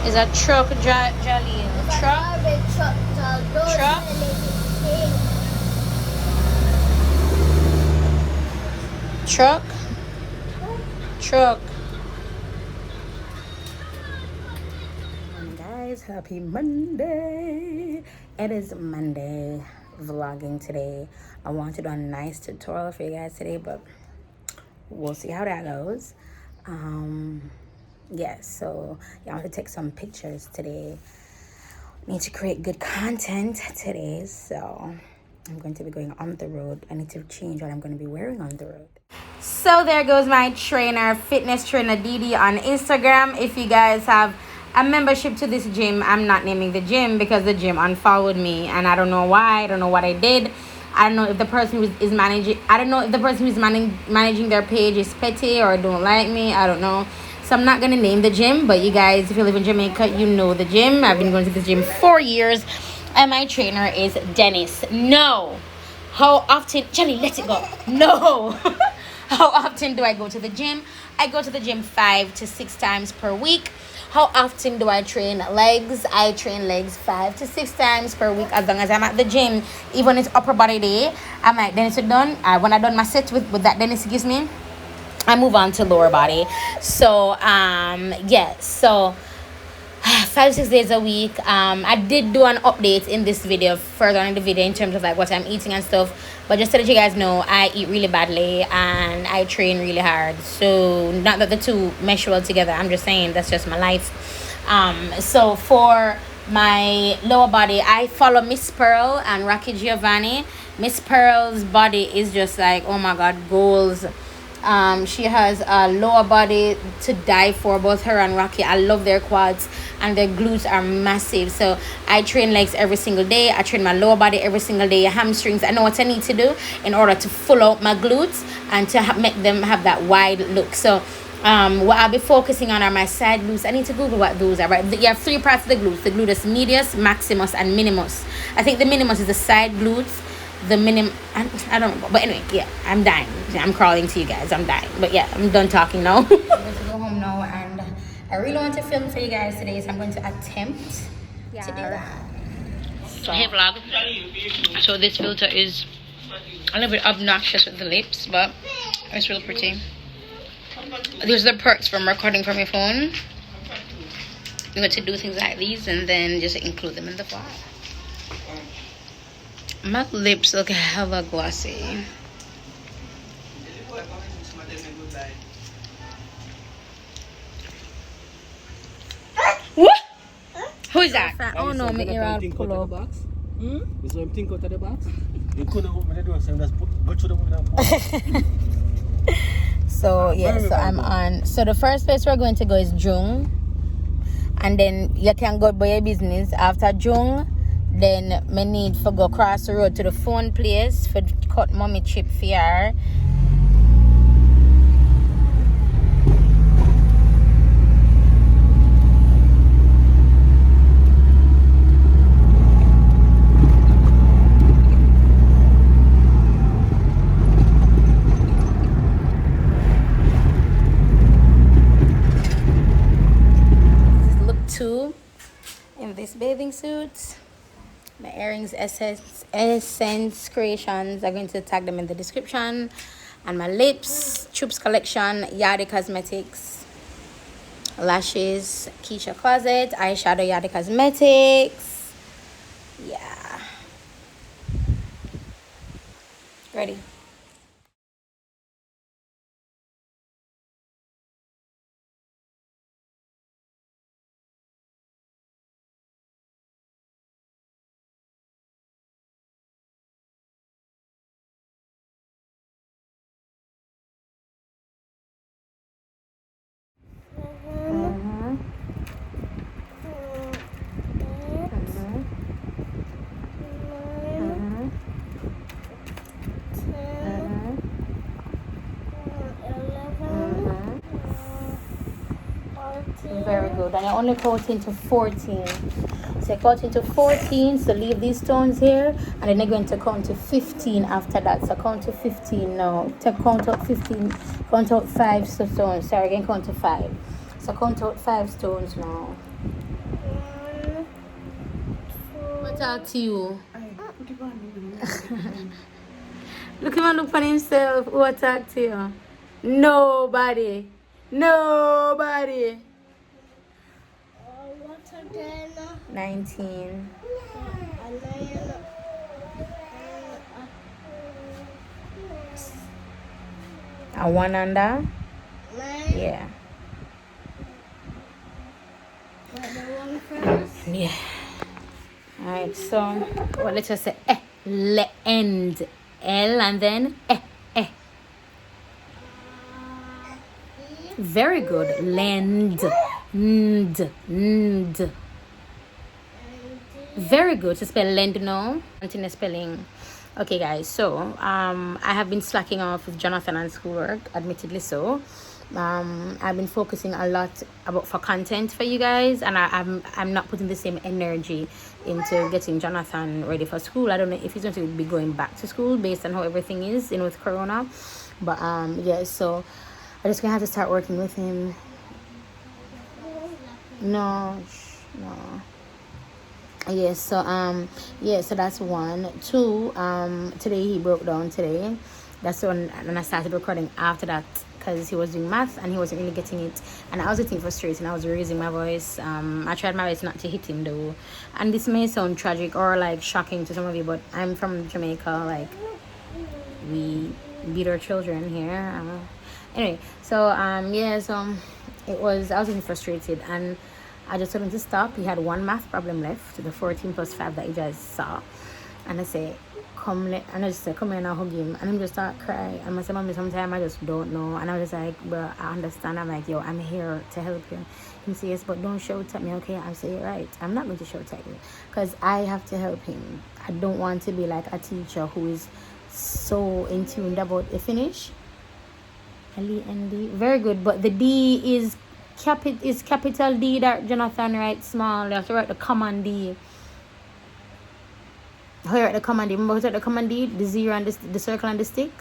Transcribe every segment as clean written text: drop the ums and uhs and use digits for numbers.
Is a truck, Jolene? Truck? Truck? Truck? Truck. Guys, happy Monday. It is Monday. Vlogging today. I want to do a nice tutorial for you guys today, but we'll see how that goes. Yes, so I want to take some pictures today. Need to create good content today, so I'm going to be going on the road. I need to change what I'm going to be wearing on the road. So there goes my trainer, fitness trainer Didi on Instagram. If you guys have a membership to this gym, I'm not naming the gym because the gym unfollowed me, and I don't know why. I don't know what I did. I don't know if the person who is managing, I don't know if the person who's managing their page is petty or don't like me. I don't know. So I'm not gonna name the gym, but you guys, if you live in Jamaica, you know the gym. I've been going to this gym 4 years, and my trainer is Dennis. No. How often? Charlie, let it go. No. How often do I go to the gym? I go to the gym 5 to 6 times per week. How often do I train legs? I train legs 5 to 6 times per week as long as I'm at the gym. Even it's upper body day, I'm like, Dennis, you're done. When I done my set with that Dennis gives me, I move on to lower body. So so 5-6 days a week. I did do an update in this video, further on in the video, in terms of like what I'm eating and stuff, but just to let you guys know, I eat really badly and I train really hard. So not that the two mesh well together, I'm just saying that's just my life. So for my lower body, I follow Miss Pearl and 𝘠𝘠𝘠𝑗. Miss Pearl's body is just like, oh my god, goals. She has a lower body to die for, both her and Rocky. I love their quads and their glutes are massive. So I train legs every single day. I train my lower body every single day. Hamstrings, I know what I need to do in order to full out my glutes and to make them have that wide look. So what I'll be focusing on are my side glutes. I need to Google what those are, right? You have 3 parts of the glutes: the gluteus medius, maximus, and minimus. I think the minimus is the side glutes. The I don't know, but anyway, yeah, I'm dying. I'm crawling to you guys. I'm dying, but yeah, I'm done talking now. I'm going to go home now, and I really want to film for you guys today, so I'm going to attempt to do that. So. Hey vlog. So this filter is a little bit obnoxious with the lips, but it's real pretty. These are the perks from recording from your phone. You get to do things like these and then just include them in the vlog. My lips look hella glossy. What? Who is that? Oh no, my ear all pull up. You saw him think out of the box? You couldn't open the door, so just go through the window. So yeah, so I'm on. So the first place we're going to go is 𝘠𝘢, and then you can go by your business. After 𝘠𝘢, then me need to go across the road to the phone place for cut mommy chip for her. This is look 2 in this bathing suit. My earrings, Essence Creations. I'm going to tag them in the description. And my lips, Troops Collection, 𝘤𝘢𝘷 Cosmetics. Lashes, Keisha Closet. Eyeshadow, 𝘤𝘢𝘷 Cosmetics. Yeah. Ready. Very good. And I only counting to 14. So I count into 14, so leave these stones here, and then you're going to count to 15 after that. So count to 15 now. Count out 15, count out 5 stones. Sorry, again, count to 5. So count out 5 stones now. talk to you? Look him and look for himself. Who will talk to you? Nobody. Nobody. What's her name? 19. A 1 under? Yeah. Yeah. Alright, so well, let's just say end L and then Very good. Lend. Nd. Very good. To spell lend now. Continue spelling. Okay guys, so I have been slacking off with Jonathan and schoolwork, admittedly so. I've been focusing a lot for content for you guys, and I'm not putting the same energy into getting Jonathan ready for school. I don't know if he's going to be going back to school based on how everything is with Corona, but yeah, so I just gonna have to start working with him. No. Yes, so yeah, so that's 1. 2, today he broke down today. That's when, and I started recording after that because he was doing math and he wasn't really getting it, and I was getting frustrated and I was raising my voice. I tried my best not to hit him though, and this may sound tragic or like shocking to some of you, but I'm from Jamaica. Like, we beat our children here. Anyway, so yeah, so I was getting frustrated and I just told him to stop. He had 1 math problem left, the 14 plus 5 that you guys saw. And I say, come here and I'll hug him. And I'm just start crying. And I said, Mommy, sometimes I just don't know. And I was just like, well, I understand. I'm like, yo, I'm here to help you. He says, yes, but don't shout at me, okay? I say, you're right. I'm not going to shout at you because I have to help him. I don't want to be like a teacher who is so in tune about the finish. L-E-N-D. Very good. But the D is capital D that Jonathan writes small. You have to write the common D. How you write the common D? Remember how to write the common D? The 0 and the circle and the stick.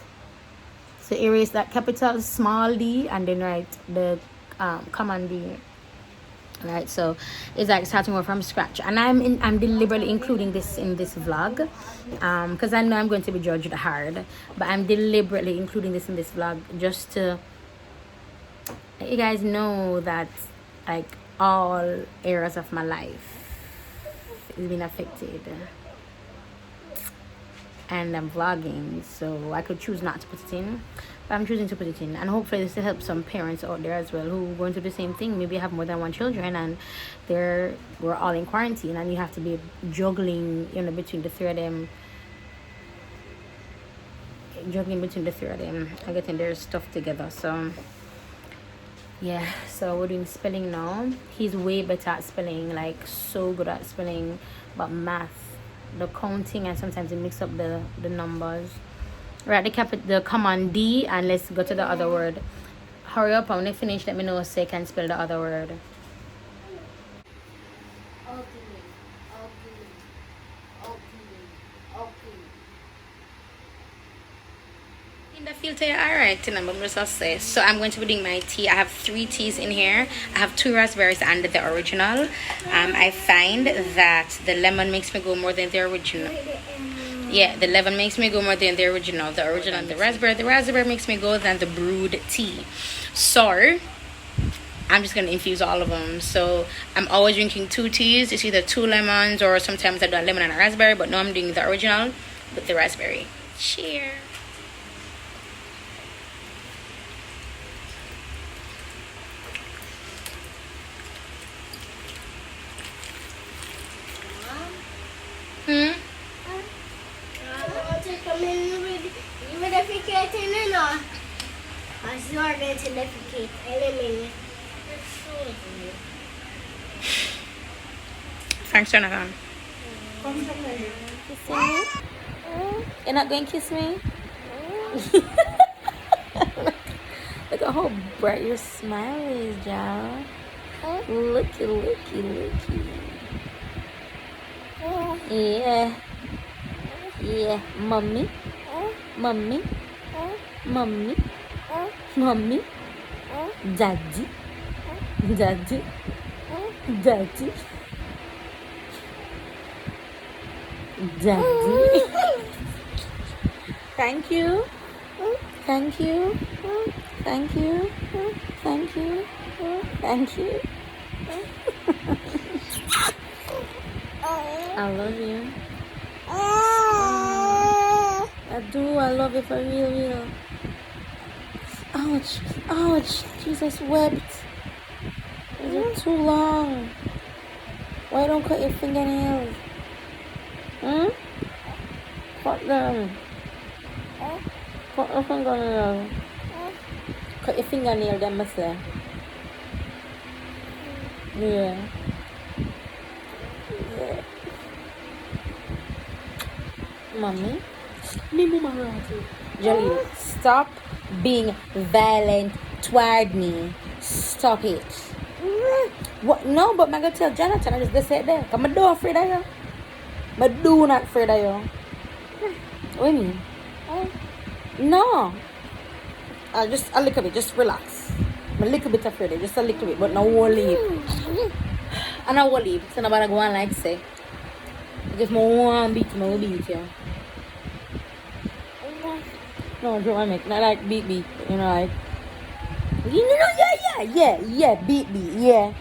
So erase that capital small D and then write the common D. Right, so it's like starting over from scratch, and I'm deliberately including this in this vlog because I know I'm going to be judged hard, but I'm deliberately including this in this vlog just to let you guys know that like all areas of my life is being affected, and I'm vlogging, so I could choose not to put it in, but I'm choosing to put it in, and hopefully this will help some parents out there as well who are going through the same thing. Maybe have more than 1 children and we're all in quarantine and you have to be juggling, you know, between the 3 of them, and getting their stuff together. So yeah, so we're doing spelling now. He's way better at spelling, like so good at spelling, but math, the counting, and sometimes he mix up the numbers. Right, the command D, and let's go to the other word. Hurry up, when I finish, let me know so I can spell the other word. In the filter, alright, so I'm going to be doing my tea. I have 3 teas in here. I have 2 raspberries and the original. I find that the lemon makes me go more than the original. Yeah, the lemon makes me go more than the original. The raspberry makes me go than the brewed tea. So I'm just gonna infuse all of them. So I'm always drinking 2 teas. It's either 2 lemons or sometimes I do a lemon and a raspberry, but now I'm doing the original with the raspberry. Cheers. Thanks, Jonathan. Kissing me? You're not going to kiss me? Look at how bright your smile is, y'all. Looky. Yeah, mommy, daddy. Daddy. Thank you. Thank you. Thank you. Thank you. Thank you. I love you. I do. I love you for real, real. Ouch. Ouch. Jesus wept. Is it too long? Why don't cut your fingernails? Cut them. Cut your fingernail. Cut your fingernail, them must say. Yeah. Yeah. Mommy? Jolly, stop being violent toward me. Stop it. What? No, but I'm going to tell Jonathan, I just said there. I'm not afraid of you. I'm not afraid of you. What do you mean? No. Just a little bit, just relax. I'm a little bit afraid, just a little bit, but no whole leave. And I won't leave, so nobody go on like say. Just my one beat, I will beat you. No, I don't make not like beat, you know, like. Yeah, beat, yeah.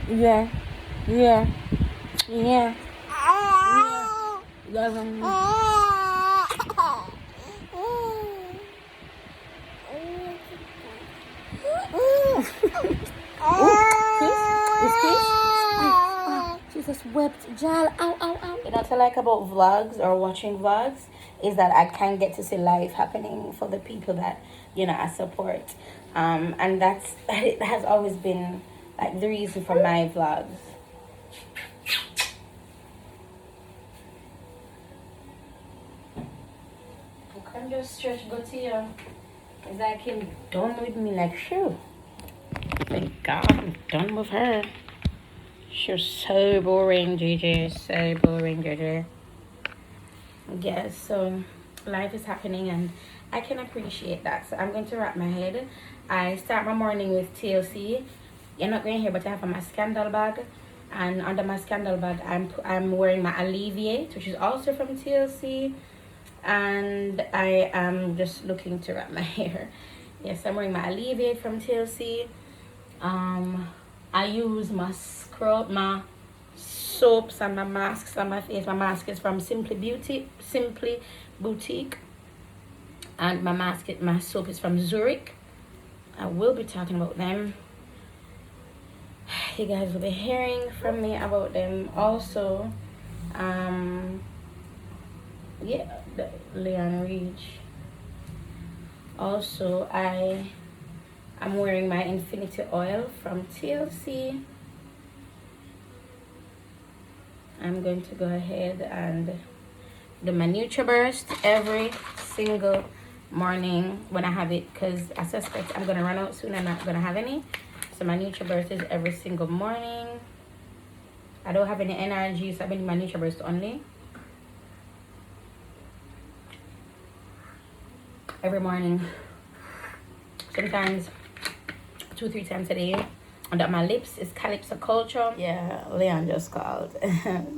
Jesus wept, Jal. Ow. What I like about vlogs or watching vlogs is that I can get to see life happening for the people that, you know, I support. And it has always been like the reason for my vlogs. I can just stretch go to you. It's like him done with me, like, sure. Thank God I'm done with her. She's so boring, JJ. So boring, JJ. Yes, so life is happening and I can appreciate that. So I'm going to wrap my head. I start my morning with TLC. You're not going to hear, but I have my scandal bag. And under my scandal bag, I'm wearing my 𝘠𝘠𝘠𝘉, which is also from TLC. And I am just looking to wrap my hair. Yes, I'm wearing my 𝘠𝘠𝘠𝘉 from TLC. I use my scrub, my soaps and my masks on my face. My mask is from Simply Boutique. And my soap is from Zurich. I will be talking about them. You guys will be hearing from me about them also. Yeah, the 𝘠𝘠𝘠𝘕. Also, I'm wearing my Infinity Oil from TLC. I'm going to go ahead and do my NutriBurst every single morning when I have it, because I suspect I'm going to run out soon. I'm not going to have any. So my NutriBurst is every single morning. I don't have any energy, so I've been doing my NutriBurst only. Every morning. Sometimes 2-3 times a day. And my lips is 𝘲𝑢𝑙𝑡𝑢𝑟. Yeah, Leon just called.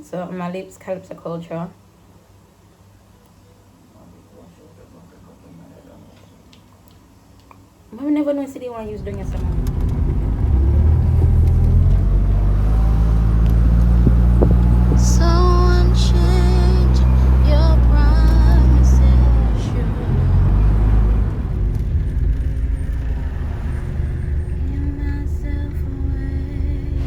So my lips 𝘲𝑢𝑙𝑡𝑢𝑟. I never know if they want to use doing it somewhere. Someone change your promises, sure.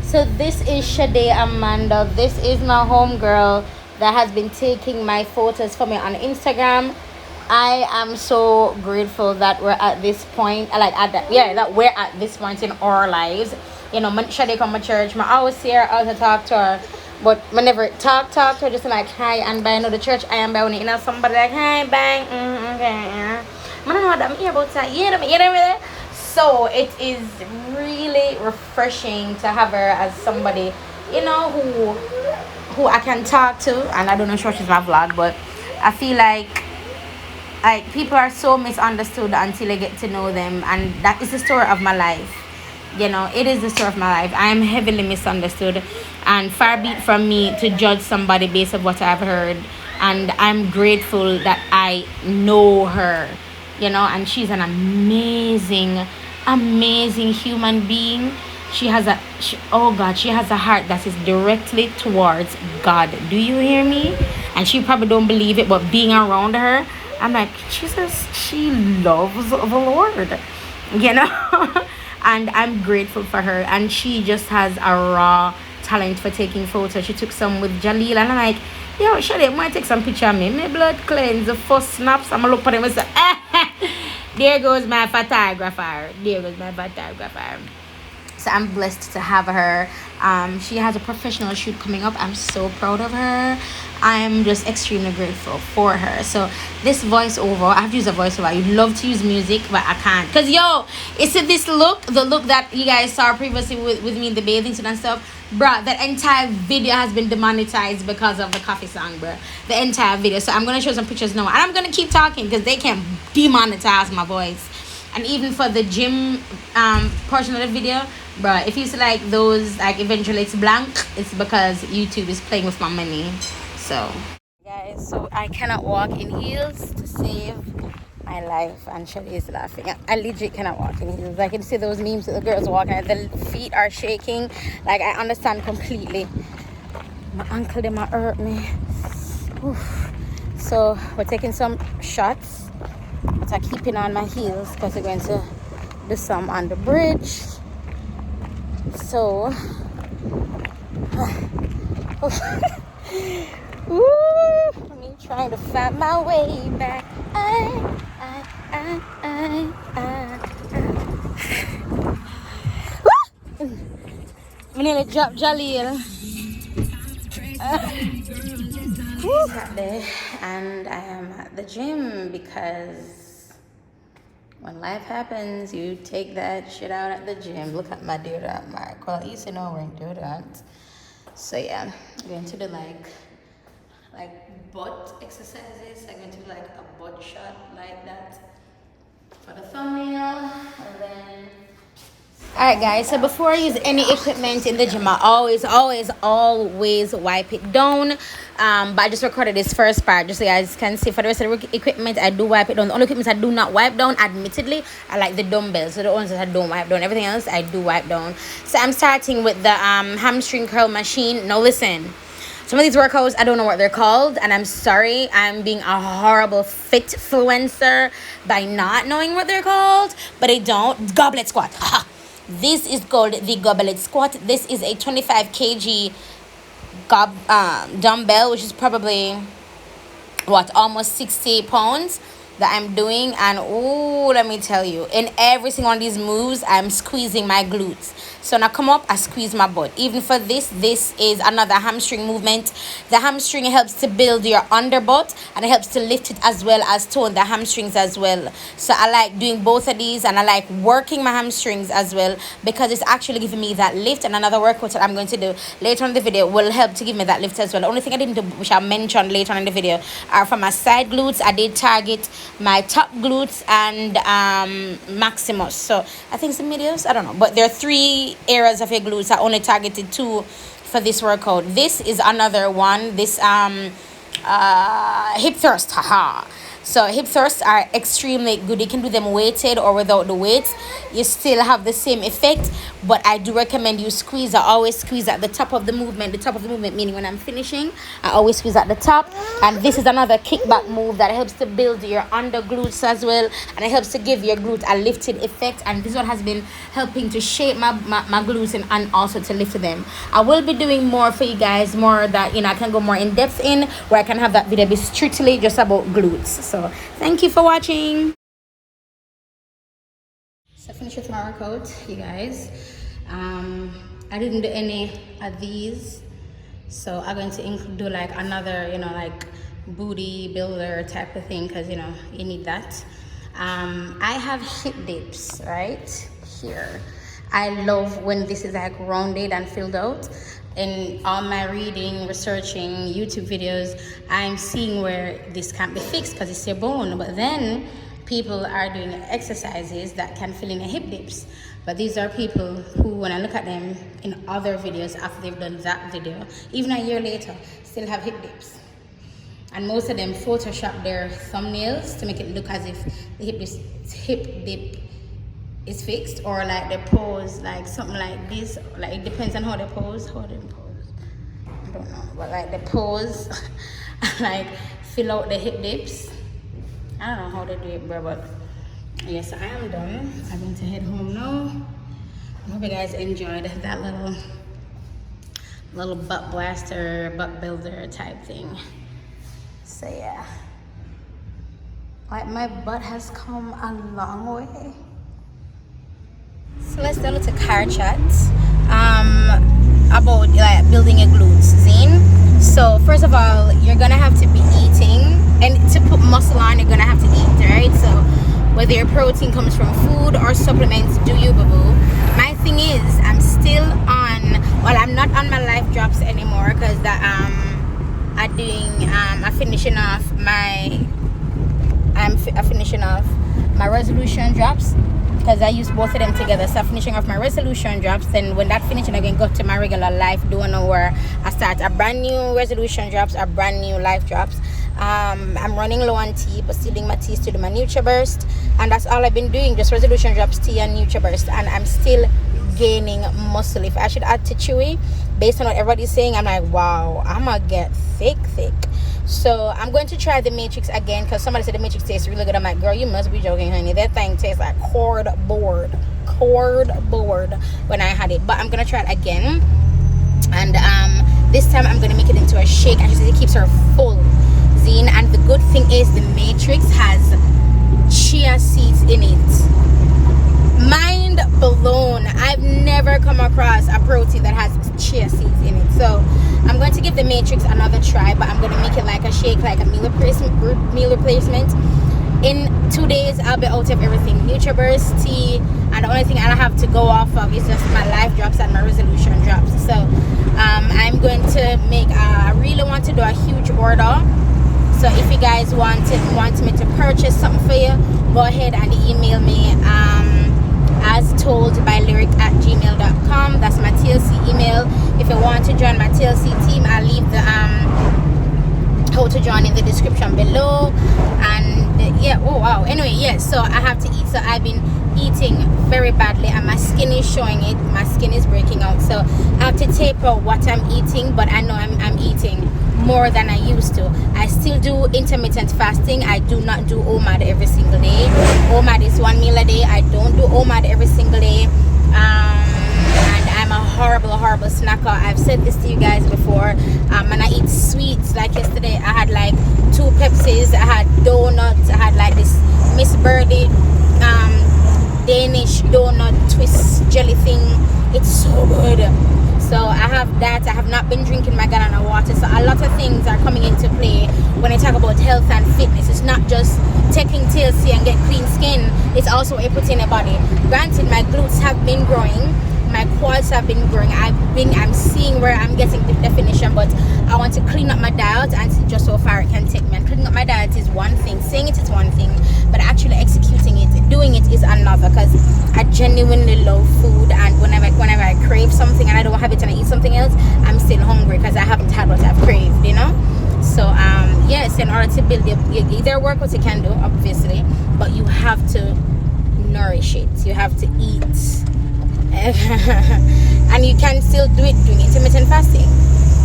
So this is 𝘧𝘕 Amanda. This is my homegirl that has been taking my photos for me on Instagram. I am so grateful that we're at this point, that we're at this point in our lives. You know, 𝘧𝘕 come to church. I always see her out to talk to her, but I never talk to her, just like hi and bye. No, the church I am by when you know somebody like hi bye. Okay, yeah. I don't know what I'm here about that. You know. So it is really refreshing to have her as somebody, you know, who I can talk to. And I don't know if she's my vlog, but I feel like people are so misunderstood until I get to know them, and that is the story of my life. You know, it is the story of my life. I am heavily misunderstood, and far be it from me to judge somebody based on what I've heard and I'm grateful that I know her, you know, and she's an amazing human being. She has a she has a heart that is directly towards God. Do you hear me? And she probably don't believe it, but being around her, I'm like, Jesus, she loves the Lord, you know. And I'm grateful for her, and she just has a raw talent for taking photos. She took some with Jaleel, and I'm like, yo, Shade, might take some picture of me. My blood cleanse, the first snaps, I'm gonna look at him and say, there goes my photographer. There goes my photographer. So I'm blessed to have her. She has a professional shoot coming up. I'm so proud of her. I'm just extremely grateful for her. So this voiceover, I have to use a voiceover. I would love to use music, but I can't. Because, yo, is it this look? The look that you guys saw previously with me in the bathing suit and stuff? Bruh, that entire video has been demonetized because of the coffee song, bruh. The entire video. So I'm going to show some pictures now. And I'm going to keep talking because they can demonetize my voice. And even for the gym portion of the video, bruh, if you see like those, like eventually it's blank, it's because YouTube is playing with my money. So guys, so I cannot walk in heels to save my life, and Shelly is laughing. I legit cannot walk in heels. I can see those memes of the girls walking and the feet are shaking. Like, I understand completely. My ankle, they might hurt me. Oof. So we're taking some shots, but I'm keeping on my heels because we're going to do some on the bridge. So me trying to find my way back. I. I nearly dropped Jaleel. And I am at the gym because when life happens, you take that shit out at the gym. Look at my deodorant mark. Well, I used to know I'm wearing deodorant. So yeah, I'm going to do like butt exercises. I'm going to do like a butt shot like that for the thumbnail, and then alright guys, so before I use any equipment in the gym, I always wipe it down. But I just recorded this first part just so you guys can see. For the rest of the equipment, I do wipe it down. The only equipment I do not wipe down, admittedly, are like the dumbbells. So the ones that I don't wipe down. Everything else I do wipe down. So I'm starting with the hamstring curl machine. Now listen, some of these workouts, I don't know what they're called, and I'm sorry, I'm being a horrible fit-fluencer by not knowing what they're called, but I don't. Goblet squat. This is called the goblet squat. This is a 25 kg dumbbell, which is probably almost 60 pounds that I'm doing. And oh, let me tell you, in every single one of these moves, I'm squeezing my glutes. So when I come up, I squeeze my butt. Even for this is another hamstring movement. The hamstring helps to build your underbutt, and it helps to lift it as well as tone the hamstrings as well. So I like doing both of these, and I like working my hamstrings as well because it's actually giving me that lift. And another workout that I'm going to do later on in the video will help to give me that lift as well. The only thing I didn't do, which I'll mention later on in the video, are for my side glutes. I did target my top glutes and maximus. So I think some videos, I don't know, but there are 3 areas of your glutes. I only targeted 2 for this workout. This is another one, this hip thrust. So hip thrusts are extremely good. You can do them weighted or without the weights. You still have the same effect, but I do recommend you squeeze. I always squeeze at the top of the movement. The top of the movement meaning when I'm finishing, I always squeeze at the top. And this is another kickback move that helps to build your under glutes as well, and it helps to give your glute a lifted effect. And this one has been helping to shape my glutes and also to lift them. I will be doing more for you guys, more that, you know, I can go more in depth in, where I can have that video be strictly just about glutes. So thank you for watching. So I finished with my workout, you guys. I didn't do any of these, so I'm going to do like another, you know, like booty builder type of thing, because, you know, you need that. I have hip dips right here. I love when this is like rounded and filled out. In all my reading, researching, YouTube videos, I'm seeing where this can't be fixed because it's your bone. But then people are doing exercises that can fill in a hip dips. But these are people who, when I look at them in other videos after they've done that video, even a year later, still have hip dips. and most of them Photoshop their thumbnails to make it look as if the hip dip is fixed, or like they pose like something like this. Like it depends on how they pose. I don't know, but like the pose, like fill out the hip dips. I don't know how they do it, bro, but yes, I am done. I'm going to head home now. I hope you guys enjoyed that little butt blaster, butt builder type thing. So yeah, like my butt has come a long way. So let's do a little car chat about like building a glutes zine. So first of all, you're gonna have to be eating, and to put muscle on, you're gonna have to eat, right? So whether your protein comes from food or supplements, do you, boo-boo? My thing is, I'm still on, well, I'm not on my life drops anymore because I'm finishing off my resolution drops, because I use both of them together. So I'm finishing off my resolution drops, then when that finishes, I can go to my regular life, doing where I start a brand new resolution drops, a brand new life drops. I'm running low on tea, but still doing my teas to do my 𝘠𝘠𝘠𝘅, and that's all I've been doing, just resolution drops, tea, and 𝘠𝘠𝘠𝘅, and I'm still gaining muscle. If I should add to chewy, based on what everybody's saying, I'm like, wow, I'm gonna get thick. So I'm going to try the Matrix again, because somebody said the Matrix tastes really good. I'm like, girl, you must be joking, honey. That thing tastes like cardboard when I had it. But I'm gonna try it again, and this time I'm gonna make it into a shake, and she says it keeps her full zine. And the good thing is the Matrix has chia seeds in it. Mind blown. I've never come across a protein that has chia seeds in it. So I'm going to give the Matrix another try, but I'm going to make it like a shake, like a meal replacement. In 2 days, I'll be out of everything. 𝘠𝘠𝘠𝘠, tea, and the only thing I have to go off of is just my life drops and my resolution drops. So I'm going to make, I really want to do a huge order. So if you guys want me to purchase something for you, go ahead and email me @toldbylyric@gmail.com. That's my TLC email. If you want to join my TLC team, I'll leave the how to join in the description below. And yeah, oh wow, anyway, yeah, so I have to eat. So I've been eating very badly, and my skin is showing it. My skin is breaking out, so I have to taper what I'm eating, but I know I'm eating more than I used to. I still do intermittent fasting. I do not do OMAD every single day. OMAD is 1 meal a day. I don't do OMAD every single day. And I'm a horrible snacker. I've said this to you guys before. And I eat sweets. Like yesterday, I had like 2 Pepsis. I had donuts. I had like this Miss Birdie Danish donut twist jelly thing. It's so good. So I have that. I have not been drinking my gallon of water. So a lot of things are coming into play when I talk about health and fitness. It's not just taking TLC and get clean skin. It's also what you put in your body. Granted, my glutes have been growing. My quads have been growing. I'm seeing where I'm getting the definition, but I want to clean up my diet and see just how far it can take me. And cleaning up my diet is one thing, saying it is one thing, but actually executing it, doing it is another. Because I genuinely love food, and whenever I crave something and I don't have it and I eat something else, I'm still hungry because I haven't had what I've craved, you know. So yes, in order to build there are workouts you can do, obviously, but you have to nourish it. You have to eat. And you can still do it doing intermittent fasting,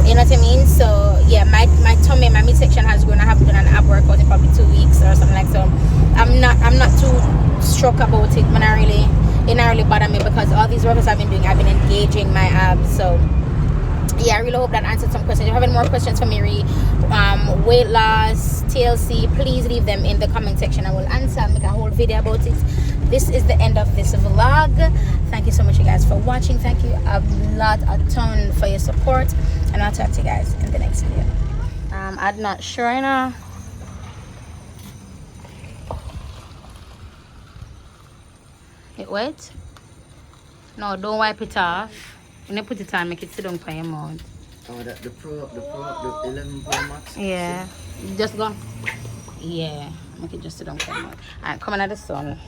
you know what I mean? So yeah, my tummy, my midsection has grown. I haven't done an ab workout in probably 2 weeks or something like so. I'm not too struck about it. It not really bother me, because all these workouts I've been doing, I've been engaging my abs. So yeah, I really hope that answered some questions. If you have any more questions for me, weight loss, TLC, please leave them in the comment section. I will answer and make a whole video about it. This is the end of this vlog. Thank you so much, you guys, for watching. Thank you a ton for your support, and I'll talk to you guys in the next video. I'm not sure, you know. It wet? No, don't wipe it off. When you put it on, make it sit down for your mouth. Oh, the 11 Pro Max? Yeah. Just go. Yeah. Make it just sit down for your mouth. Alright, come on at the sun.